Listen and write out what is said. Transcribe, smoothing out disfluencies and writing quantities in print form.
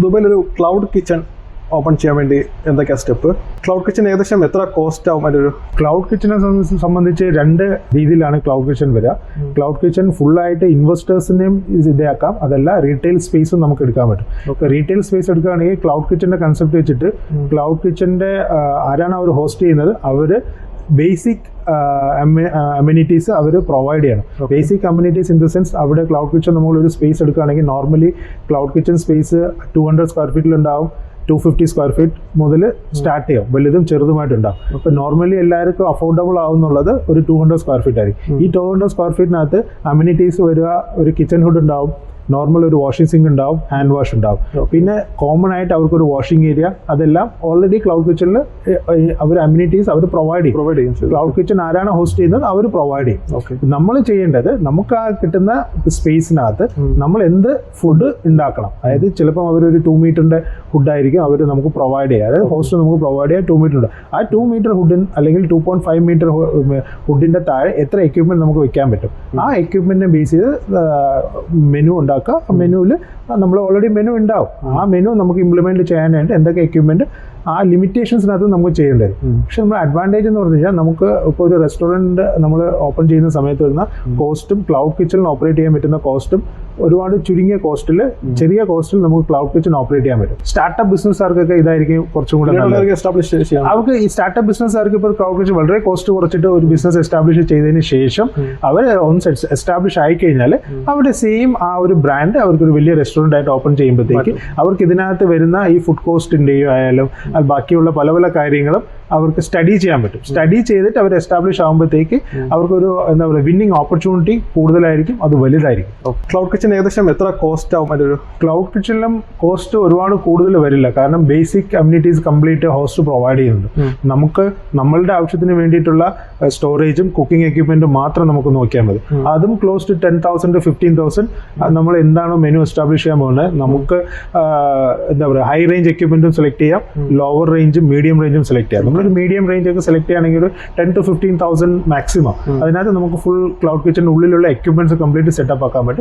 ദുബൈയിലൊരു cloud kitchen open ചെയ്യാൻ വേണ്ടി എന്തൊക്കെയാണ് സ്റ്റെപ്പ്? ക്ലൗഡ് കിച്ചൺ ഏകദേശം എത്ര കോസ്റ്റ് ആവും? അതിൻ്റെ ഒരു ക്ലൗഡ് കിച്ചനെ സംബന്ധിച്ച് രണ്ട് രീതിയിലാണ് ക്ലൗഡ് കിച്ചൺ വരിക. ക്ലൗഡ് കിച്ചൺ ഫുള്ളായിട്ട് ഇൻവെസ്റ്റേഴ്സിനെയും ഇതാക്കാം, അതല്ല റീറ്റെയിൽ സ്പേസും നമുക്ക് എടുക്കാൻ പറ്റും. റീറ്റെയിൽ സ്പേസ് എടുക്കുകയാണെങ്കിൽ ക്ലൗഡ് കിച്ചന്റെ കൺസെപ്റ്റ് വെച്ചിട്ട് ക്ലൗഡ് കിച്ചന്റെ ആരാണ് അവർ ഹോസ്റ്റ് ചെയ്യുന്നത്, അവർ ബേസിക് അമ്യൂണിറ്റീസ് അവർ പ്രൊവൈഡ് ചെയ്യണം. Basic amenities in the sense അവിടെ ക്ലൗഡ് കിച്ചൺ നമ്മളൊരു സ്പേസ് എടുക്കുകയാണെങ്കിൽ normally cloud kitchen space 200 square ഫീറ്റിലുണ്ടാവും, 250 സ്ക്വയർ ഫീറ്റ് മുതൽ സ്റ്റാർട്ട് ചെയ്യാം, വലുതും ചെറുതുമായിട്ടുണ്ടാവും. അപ്പോൾ നോർമലി എല്ലാവർക്കും അഫോർഡബിൾ ആവുന്നുള്ളത് ഒരു 200 സ്ക്വയർ ഫീറ്റ് ആയിരിക്കും. ഈ 200 സ്ക്വയർ ഫീറ്റിനകത്ത് അമ്യൂണിറ്റീസ് വരിക, ഒരു കിച്ചൺ ഹുഡ് ഉണ്ടാവും, നോർമൽ ഒരു വാഷിംഗ് സിങ്ക് ഉണ്ടാവും, ഹാൻഡ് വാഷ് ഉണ്ടാവും, പിന്നെ കോമൺ ആയിട്ട് അവർക്കൊരു വാഷിംഗ് ഏരിയ, അതെല്ലാം ഓൾറെഡി ക്ലൗഡ് കിച്ചണിൽ അവർ അമ്യൂണിറ്റീസ് അവർ പ്രൊവൈഡ് ചെയ്യും. ക്ലൗഡ് കിച്ചൺ ആരാണ് ഹോസ്റ്റ് ചെയ്യുന്നത് അവർ പ്രൊവൈഡ് ചെയ്യും. നമ്മൾ ചെയ്യേണ്ടത് നമുക്ക് ആ കിട്ടുന്ന സ്പേസിനകത്ത് നമ്മൾ എന്ത് ഫുഡ് ഉണ്ടാക്കണം. അതായത് ചിലപ്പോൾ അവരൊരു 2 മീറ്ററിന്റെ ഫുഡായിരിക്കും അവർ നമുക്ക് പ്രൊവൈഡ് ചെയ്യുക, അതായത് ഹോസ്റ്റ് നമുക്ക് പ്രൊവൈഡ് ചെയ്യാൻ 2 മീറ്റർ ഉണ്ട്. ആ 2 മീറ്റർ ഫുഡിൻ അല്ലെങ്കിൽ 2.5 മീറ്റർ ഫുഡിന്റെ താഴെ എത്ര എക്യുപ്മെന്റ് നമുക്ക് വെക്കാൻ പറ്റും, ആ എക്യുപ്മെന്റിനെ ബേസ് ചെയ്ത് മെനു ഉണ്ടാക്കുക. മെനുവിൽ നമ്മൾ ഓൾറെഡി മെനു ഉണ്ടാവും, ആ മെനു നമുക്ക് ഇംപ്ലിമെന്റ് ചെയ്യാനായിട്ട് എന്തൊക്കെ എക്യുപ്മെന്റ് ആ ലിമിറ്റേഷൻസിനകത്ത് നമുക്ക് ചെയ്യേണ്ടി വരും. പക്ഷെ നമ്മുടെ അഡ്വാൻറ്റേജ് എന്ന് പറഞ്ഞു കഴിഞ്ഞാൽ നമുക്ക് ഇപ്പോൾ ഒരു റെസ്റ്റോറൻറ്റ് നമ്മൾ ഓപ്പൺ ചെയ്യുന്ന സമയത്ത് വരുന്ന കോസ്റ്റും ക്ലൗഡ് കിച്ചണിൽ ഓപ്പറേറ്റ് ചെയ്യാൻ പറ്റുന്ന കോസ്റ്റും ഒരുപാട് ചുരുങ്ങിയ കോസ്റ്റിൽ, ചെറിയ കോസ്റ്റിൽ നമുക്ക് ക്ലൗഡ് കിച്ചൺ ഓപ്പറേറ്റ് ചെയ്യാൻ പറ്റും. സ്റ്റാർട്ടപ്പ് ബിസിനസ്സുകാർക്കൊക്കെ ഇതായിരിക്കും കുറച്ചും കൂടെ അവർക്ക് ഈ സ്റ്റാർട്ടപ്പ് ബിസിനസ്സുകാർക്ക് ഇപ്പോൾ ക്ലൗഡ് കിച്ചൺ വളരെ കോസ്റ്റ് കുറച്ചിട്ട് ഒരു ബിസിനസ് എസ്റ്റാബ്ലിഷ് ചെയ്തതിന് ശേഷം അവർ ഒന്ന് എസ്റ്റാബ്ലിഷ് ആയി കഴിഞ്ഞാൽ അവിടെ സെയിം ആ ഒരു ബ്രാൻഡ് അവർക്കൊരു വലിയ റെസ്റ്റോറൻറ്റ് ആയിട്ട് ഓപ്പൺ ചെയ്യുമ്പോഴത്തേക്ക് അവർക്ക് ഇതിനകത്ത് വരുന്ന ഈ ഫുഡ് കോസ്റ്റിൻ്റെയോ ആയാലും ബാക്കിയുള്ള പല പല കാര്യങ്ങളും അവർക്ക് സ്റ്റഡി ചെയ്യാൻ പറ്റും. സ്റ്റഡി ചെയ്തിട്ട് അവർ എസ്റ്റാബ്ലിഷ് ആകുമ്പോഴത്തേക്ക് അവർക്കൊരു എന്താ പറയുക വിന്നിങ് ഓപ്പർച്യൂണിറ്റി കൂടുതലായിരിക്കും, അത് വലുതായിരിക്കും. ക്ലൗഡ് കിച്ചൺ ഏകദേശം എത്ര കോസ്റ്റ് ആവും? അതിൻ്റെ ഒരു ക്ലൗഡ് കിച്ചണിലും കോസ്റ്റ് ഒരുപാട് കൂടുതൽ വരില്ല, കാരണം basic amenities complete host provide ചെയ്യുന്നുണ്ട്. നമുക്ക് നമ്മളുടെ ആവശ്യത്തിന് വേണ്ടിയിട്ടുള്ള സ്റ്റോറേജും കുക്കിംഗ് എക്യുപ്മെന്റും മാത്രം നമുക്ക് നോക്കിയാൽ മതി. അതും ക്ലോസ് ടു 10,000 to 15,000 നമ്മൾ എന്താണോ മെനു എസ്റ്റാബ്ലിഷ് ചെയ്യാൻ പോകുന്നത്, നമുക്ക് എന്താ പറയുക ഹൈ റേഞ്ച് എക്യുപ്മെന്റും സെലക്ട് ചെയ്യാം, ലോവർ റേഞ്ചും മീഡിയം റേഞ്ചും സെലക്ട് ചെയ്യാം. നമ്മളൊരു മീഡിയം റേഞ്ച് ഒക്കെ സെലക്ട് ചെയ്യുകയാണെങ്കിൽ ഒരു 10,000 to 15,000 മാക്സിമം. അതിനകത്ത് നമുക്ക് ഫുൾ ക്ലൗഡ് കിച്ചണിൻ്റെ ഉള്ളിലുള്ള എക്യുപ്മെന്റ്സ് കംപ്ലീറ്റ് സെറ്റപ്പ് ആക്കാൻ പറ്റും.